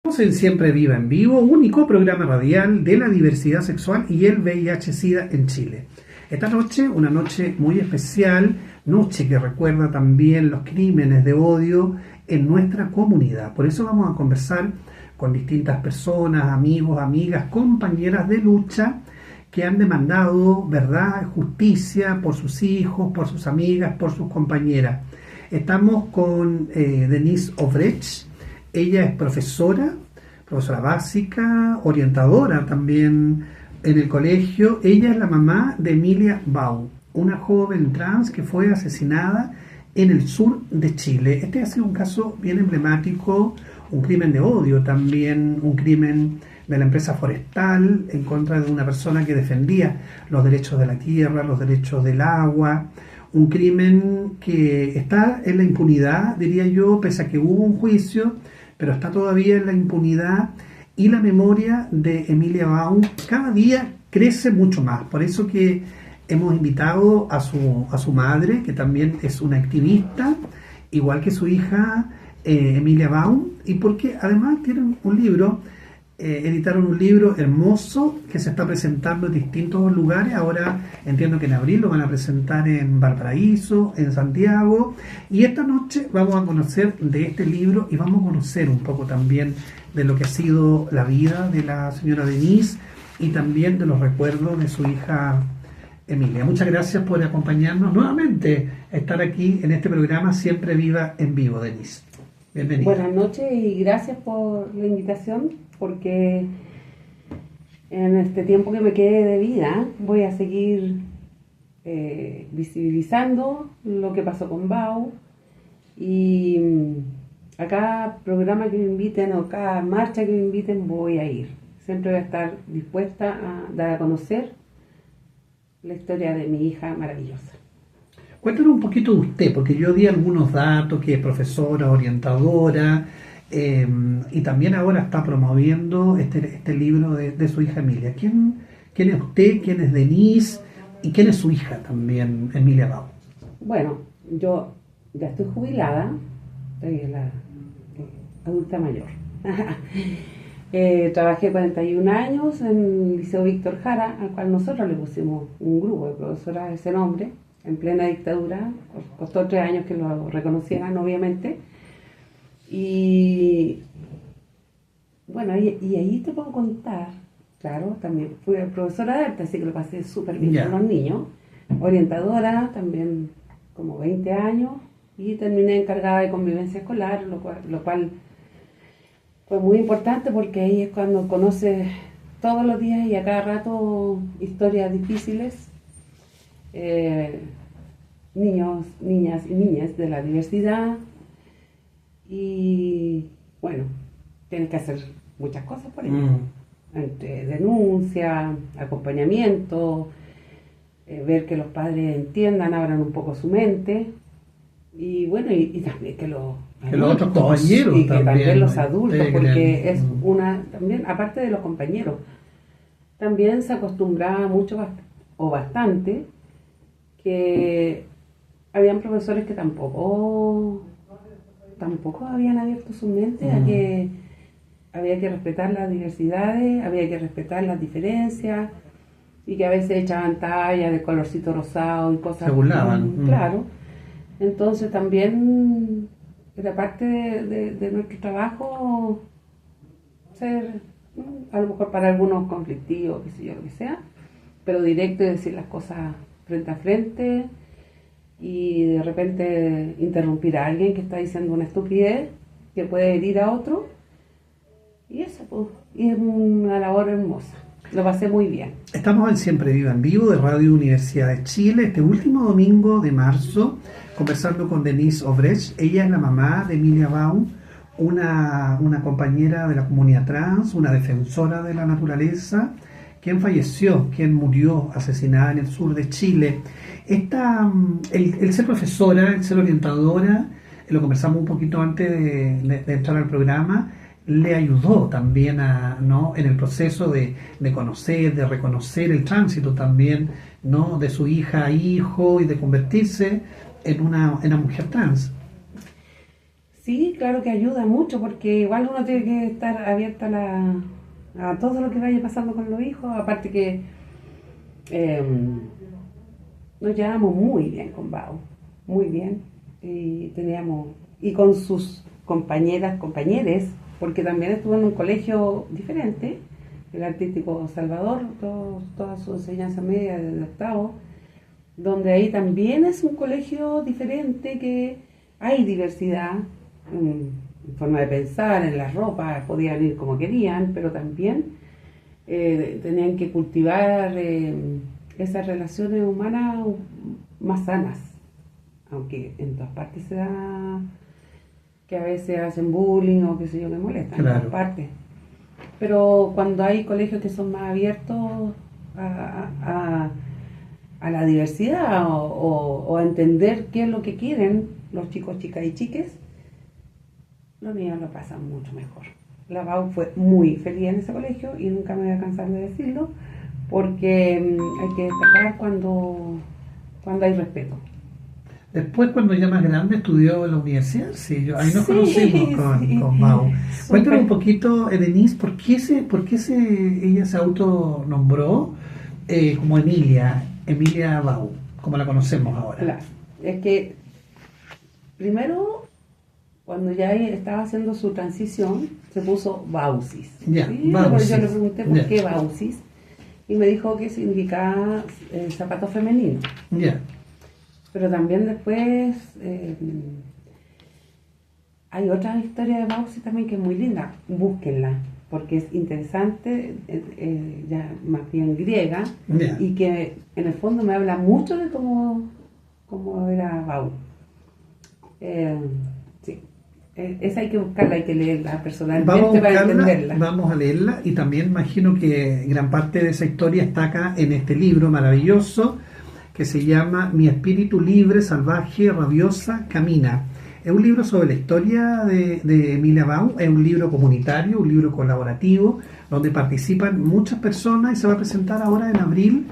En Siempre Viva en Vivo, único programa radial de la diversidad sexual y el VIH-Sida en Chile. Esta noche, una noche muy especial, noche que recuerda también los crímenes de odio en nuestra comunidad. Por eso vamos a conversar con distintas personas, amigos, amigas, compañeras de lucha que han demandado verdad, justicia por sus hijos, por sus amigas, por sus compañeras. Estamos con Denise Ovrecht. Ella es profesora básica, orientadora también en el colegio. Ella es la mamá de Emilia Baum, una joven trans que fue asesinada en el sur de Chile. Este ha sido un caso bien emblemático, un crimen de odio también, un crimen de la empresa forestal en contra de una persona que defendía los derechos de la tierra, los derechos del agua. Un crimen que está en la impunidad, diría yo, pese a que hubo un juicio, pero está todavía en la impunidad, y la memoria de Emilia Baum cada día crece mucho más. Por eso que hemos invitado a su madre, que también es una activista, igual que su hija Emilia Baum, y porque además tienen un libro, editaron un libro hermoso que se está presentando en distintos lugares. Ahora entiendo que en abril lo van a presentar en Valparaíso, en Santiago, y esta noche vamos a conocer de este libro y vamos a conocer un poco también de lo que ha sido la vida de la señora Denise y también de los recuerdos de su hija Emilia. Muchas gracias por acompañarnos nuevamente a estar aquí en este programa Siempre Viva en Vivo, Denise. Bienvenida. Buenas noches y gracias por la invitación, porque en este tiempo que me quede de vida voy a seguir visibilizando lo que pasó con Bau, y a cada programa que me inviten o cada marcha que me inviten voy a ir. Siempre voy a estar dispuesta a dar a conocer la historia de mi hija maravillosa. Cuéntanos un poquito de usted, porque yo di algunos datos, que es profesora, orientadora, y también ahora está promoviendo este libro de su hija Emilia. ¿Quién es usted? ¿Quién es Denise? ¿Y quién es su hija también, Emilia Baum? Bueno, yo ya estoy jubilada, soy la adulta mayor. Trabajé 41 años en el Liceo Víctor Jara, al cual nosotros le pusimos un grupo de profesoras ese nombre, en plena dictadura. Costó 3 años que lo reconocieran, obviamente. Y bueno, y ahí te puedo contar, claro, también fui profesora de arte, así que lo pasé súper bien con los niños, orientadora también como 20 años, y terminé encargada de convivencia escolar, lo cual fue muy importante, porque ahí es cuando conoces todos los días y a cada rato historias difíciles, niños, niñas y niñas de la diversidad. Y bueno, tienes que hacer muchas cosas por ello, entre denuncia, acompañamiento, ver que los padres entiendan, abran un poco su mente, y bueno, y también que los otros compañeros y que también los adultos, porque es Mm. una, también aparte de los compañeros, también se acostumbraba mucho o bastante que habían profesores que tampoco habían abierto su mente a que había que respetar las diversidades, había que respetar las diferencias, y que a veces echaban talla de colorcito rosado y cosas. Se burlaban. Claro. Entonces también era parte de nuestro trabajo ser, a lo mejor para algunos conflictivos, qué sé yo, lo que sea, pero directo, y decir las cosas frente a frente, y de repente interrumpir a alguien que está diciendo una estupidez que puede herir a otro, y eso, pues, y es una labor hermosa. Lo pasé muy bien. Estamos en Siempre Viva en Vivo de Radio Universidad de Chile, este último domingo de marzo, conversando con Denise Ovrecht. Ella es la mamá de Emilia Baum, una compañera de la comunidad trans, una defensora de la naturaleza, quien falleció, quien murió asesinada en el sur de Chile. El ser profesora, el ser orientadora, lo conversamos un poquito antes de entrar al programa, le ayudó también en el proceso de conocer, de reconocer el tránsito también, ¿no?, de su hija a hijo, y de convertirse en una mujer trans. Sí, claro que ayuda mucho, porque igual uno tiene que estar abierta a todo lo que vaya pasando con los hijos, aparte que eh, nos llevamos muy bien con Bao, muy bien, y con sus compañeros, porque también estuvo en un colegio diferente, el Artístico Salvador, toda su enseñanza media desde octavo, donde ahí también es un colegio diferente, que hay diversidad en forma de pensar, en la ropa, podían ir como querían, pero también tenían que cultivar esas relaciones humanas más sanas, aunque en todas partes se da que a veces hacen bullying o qué sé yo, que molestan, Claro. en todas partes. Pero cuando hay colegios que son más abiertos a la diversidad o a entender qué es lo que quieren los chicos, chicas y chiques, los niños lo pasan mucho mejor. La Bau fue muy feliz en ese colegio y nunca me voy a cansar de decirlo, porque hay que destacar cuando hay respeto. Después, cuando ya más grande, estudió en la universidad. Sí, ahí nos Sí, conocimos sí. con Mau. Cuéntanos un Súper. poquito, Denise, ¿por qué ella se autonombró como Emilia Bau, como la conocemos ahora? Claro, es que primero, cuando ya estaba haciendo su transición, se puso Bausis. Ya, ¿Sí? Bausis. Yo le pregunté por Ya. qué Bausis y me dijo que significaba zapato femenino. Ya, Pero también después hay otra historia de Bausis también que es muy linda. Búsquenla, porque es interesante, ya más bien griega, ya. y que en el fondo me habla mucho de cómo era Bau. Sí, esa hay que buscarla, hay que leerla personalmente para entenderla. Vamos a leerla y también imagino que gran parte de esa historia está acá en este libro maravilloso que se llama Mi espíritu libre, salvaje, rabiosa, camina. Es un libro sobre la historia de Emilia Bau, es un libro comunitario, un libro colaborativo, donde participan muchas personas y se va a presentar ahora en abril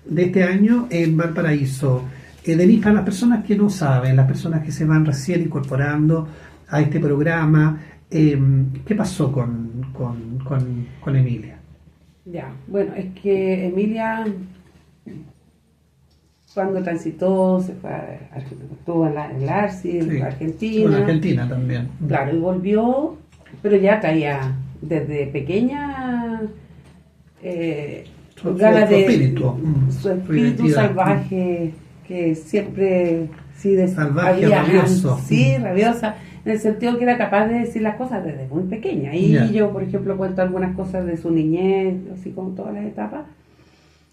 de este año en Valparaíso. Denise, para las personas que no saben, las personas que se van recién incorporando a este programa, ¿qué pasó con Emilia? Ya, bueno, es que Emilia, cuando transitó, se fue estuvo en la ARSI, Sí, en Argentina. en Argentina también. Claro, y volvió, pero ya traía desde pequeña Su ganas de espíritu, su espíritu identidad. salvaje, que siempre Salvaje, rabioso. sí, rabiosa, en el sentido que era capaz de decir las cosas desde muy pequeña. Y Ya. yo, por ejemplo, cuento algunas cosas de su niñez, así como todas las etapas.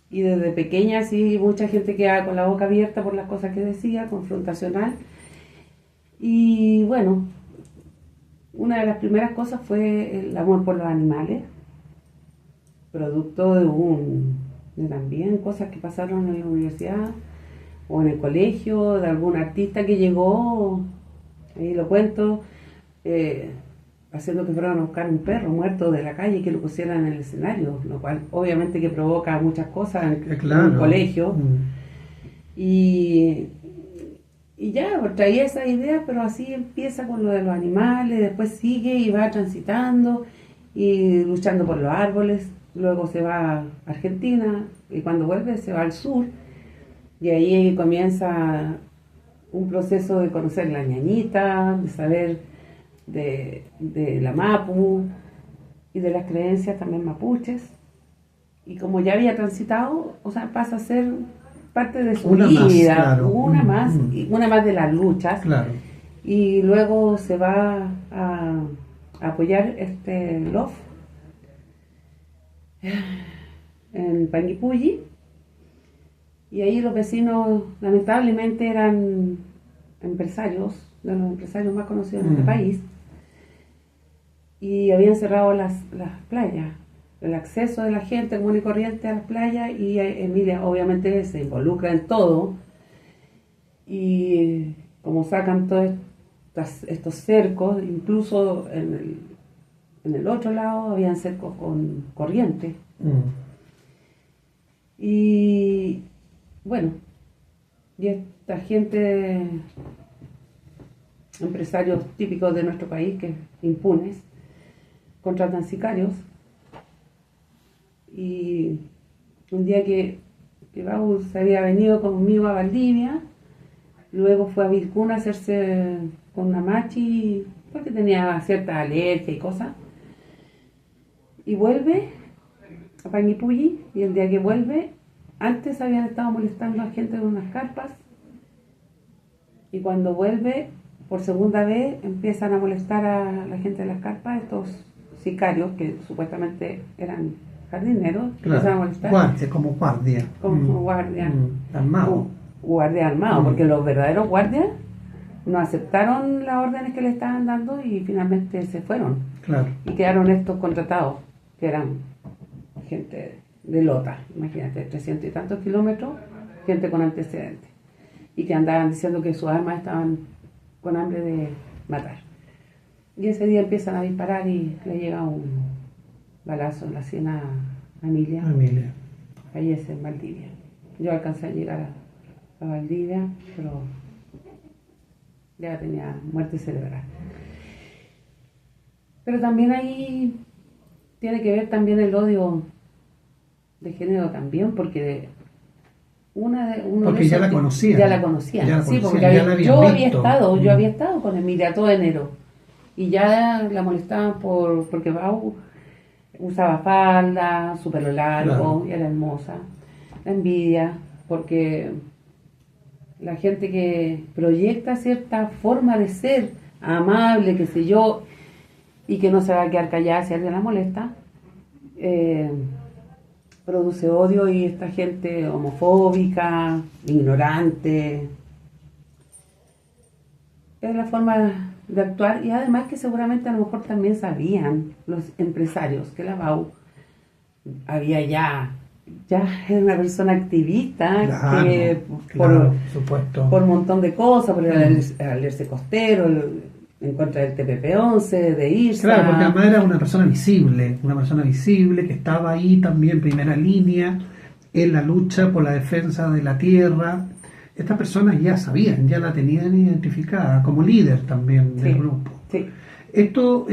Y desde pequeña, sí, mucha gente quedaba con la boca abierta por las cosas que decía, confrontacional. Y bueno, una de las primeras cosas fue el amor por los animales, producto de también cosas que pasaron en la universidad o en el colegio, de algún artista que llegó, ahí lo cuento, haciendo que fueran a buscar un perro muerto de la calle y que lo pusieran en el escenario, lo cual obviamente que provoca muchas cosas en un colegio. Y ya, pues, traía esa idea, pero así empieza con lo de los animales, después sigue y va transitando y luchando por los árboles, luego se va a Argentina y cuando vuelve se va al sur y ahí comienza un proceso de conocer la ñañita, de saber de la Mapu y de las creencias también mapuches, y como ya había transitado, o sea, pasa a ser parte de su vida, claro. una más de las luchas, Claro. y luego se va a apoyar este LOF en Panguipulli, y ahí los vecinos lamentablemente eran empresarios, de los empresarios más conocidos en este país, y habían cerrado las playas, el acceso de la gente común y corriente a las playas, y Emilia obviamente se involucra en todo, y como sacan todos estos cercos, incluso en el otro lado habían cercos con corriente. Y bueno, y esta gente empresarios típicos de nuestro país, que impunes, contratan sicarios. Y un día que Bau se había venido conmigo a Valdivia, luego fue a Vilcún a hacerse con una machi, porque tenía cierta alergia y cosas, y vuelve a Pañipulli, y el día que vuelve, antes habían estado molestando a gente de unas carpas, y cuando vuelve por segunda vez empiezan a molestar a la gente de las carpas, estos sicarios que supuestamente eran jardineros, empiezan a molestar. Guardia, como guardia. Como guardia. Armado. Guardia armado, porque los verdaderos guardias no aceptaron las órdenes que le estaban dando y finalmente se fueron. Claro. Y quedaron estos contratados, que eran gente de Lota, imagínate, 300 y tantos kilómetros, gente con antecedentes. Y que andaban diciendo que sus armas estaban con hambre de matar. Y ese día empiezan a disparar y le llega un balazo en la sien a Emilia. Fallece en Valdivia. Yo alcancé a llegar a Valdivia, pero ya tenía muerte cerebral. Pero también ahí tiene que ver también el odio de género también, porque porque ya la conocía. Ya la conocía. Sí, porque yo había estado con Emilia todo enero. Y ya la molestaban porque Bau usaba falda, su pelo largo, claro, y era hermosa. La envidia, porque la gente que proyecta cierta forma de ser, amable, qué sé yo, y que no se va a quedar callada si alguien la molesta, produce odio, y esta gente homofóbica, ignorante, es la forma de actuar. Y además que seguramente a lo mejor también sabían los empresarios que la Bau había ya era una persona activista, claro, que por un montón de cosas, por el alerce costero, en contra del TPP-11, de IRSA. Claro, porque además era una persona visible que estaba ahí también en primera línea en la lucha por la defensa de la tierra. Estas personas ya sabían, ya la tenían identificada como líder también del grupo. Sí. Esto,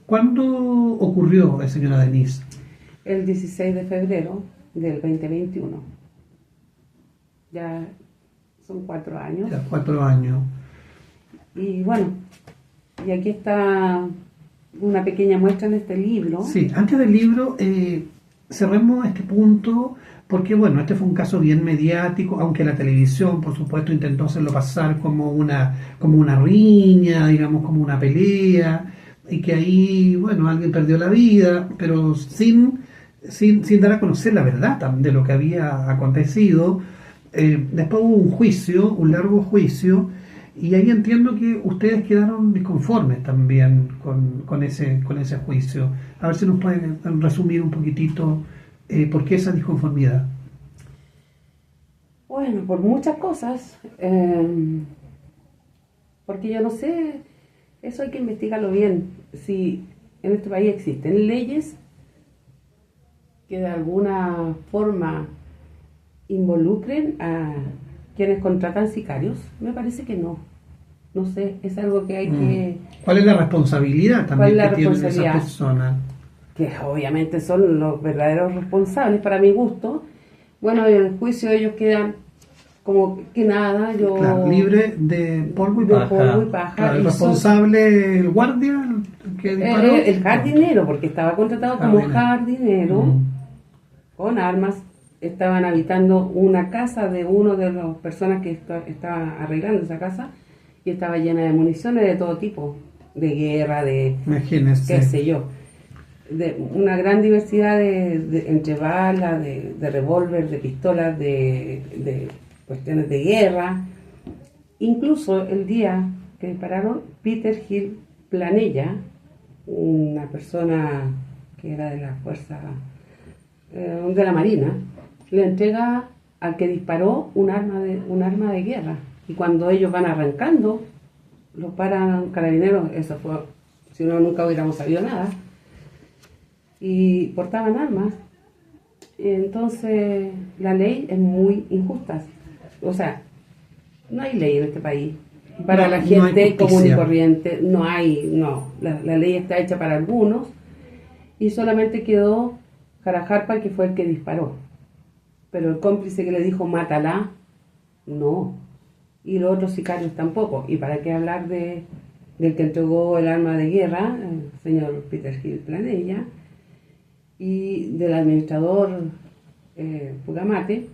¿cuándo ocurrió, señora Denise? El 16 de febrero del 2021. Ya son 4 años. Ya 4 años. Y bueno, y aquí está una pequeña muestra en este libro. Sí, antes del libro, cerremos este punto, porque bueno, este fue un caso bien mediático, aunque la televisión, por supuesto, intentó hacerlo pasar como una riña, digamos, como una pelea, y que ahí, bueno, alguien perdió la vida, pero sin dar a conocer la verdad de lo que había acontecido. Después hubo un juicio, un largo juicio, y ahí entiendo que ustedes quedaron disconformes también con ese juicio. A ver si nos pueden resumir un poquitito por qué esa disconformidad. Bueno, por muchas cosas, porque yo no sé, eso hay que investigarlo bien, si en este país existen leyes que de alguna forma involucren a quienes contratan sicarios. Me parece que no sé, es algo que hay que... ¿Cuál es la responsabilidad también que tienen esas personas? Que obviamente son los verdaderos responsables, para mi gusto. Bueno, en el juicio ellos quedan como que nada, claro, libre de polvo y paja. Claro, el responsable, el guardia, que disparó. El jardinero, porque estaba contratado como jardinero, con armas. Estaban habitando una casa de una de las personas que estaba arreglando esa casa, y estaba llena de municiones de todo tipo, de guerra, de imagínese, qué sé yo, de una gran diversidad entre balas, de revólver, de pistolas, de cuestiones de guerra. Incluso el día que dispararon, Peter Gil Planella, una persona que era de la fuerza de la Marina, le entrega al que disparó un arma de guerra, y cuando ellos van arrancando lo paran carabineros. Eso fue, si no, nunca hubiéramos sabido nada, y portaban armas. Entonces la ley es muy injusta, o sea, no hay ley en este país, para No, la no hay gente común y justicia. corriente. La ley está hecha para algunos y solamente quedó Jarajarpa, que fue el que disparó. Pero el cómplice que le dijo mátala, no. Y los otros sicarios tampoco. ¿Y para qué hablar del que entregó el arma de guerra, el señor Peter Gil Planella, y del administrador Pugamate?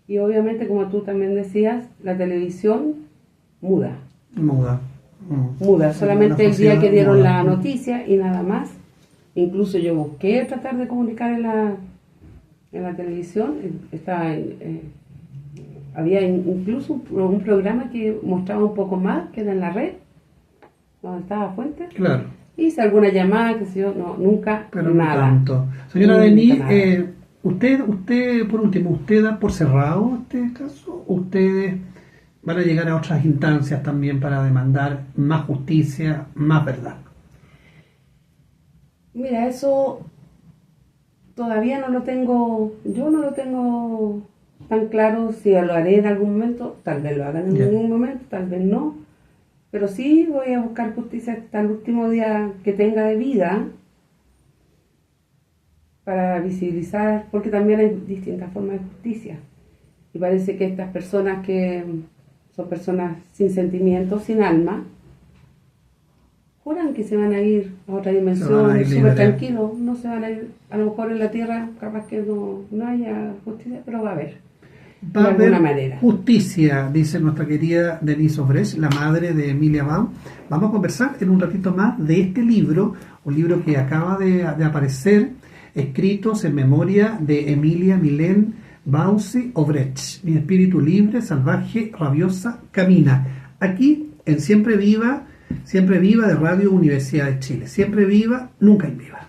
Y obviamente, como tú también decías, la televisión muda. Muda. Muda, solamente Una el día sociedad que dieron muda. la noticia y nada más. Incluso yo busqué tratar de comunicar en la televisión. Había incluso un programa que mostraba un poco más, que era en la red, donde estaba Fuentes. Claro. Hice alguna llamada, que sé yo, no, nunca, Pero nada. no tanto. Señora Nunca Denis, nada. usted, por último, ¿usted da por cerrado este caso? ¿Ustedes van a llegar a otras instancias también para demandar más justicia, más verdad? Mira, eso todavía no lo tengo, yo no lo tengo tan claro si lo haré en algún momento, tal vez lo haga en Ya. algún momento, tal vez no, pero sí voy a buscar justicia hasta el último día que tenga de vida para visibilizar, porque también hay distintas formas de justicia. Y parece que estas personas que son personas sin sentimientos, sin alma, juran que se van a ir a otra Se van a dimensión, ir súper libres. tranquilos, no se van a ir, a lo mejor en la tierra capaz que no haya justicia, pero va a haber, Va a de alguna haber manera. justicia, dice nuestra querida Denise Ofresh, la madre de Emilia Baum. Vamos a conversar en un ratito más de este libro, un libro que acaba de aparecer, escritos en memoria de Emilia Milén Bausi Ofresh, Mi espíritu libre, salvaje, rabiosa, camina. Aquí en Siempre Viva de Radio Universidad de Chile. Siempre viva, nunca inviva.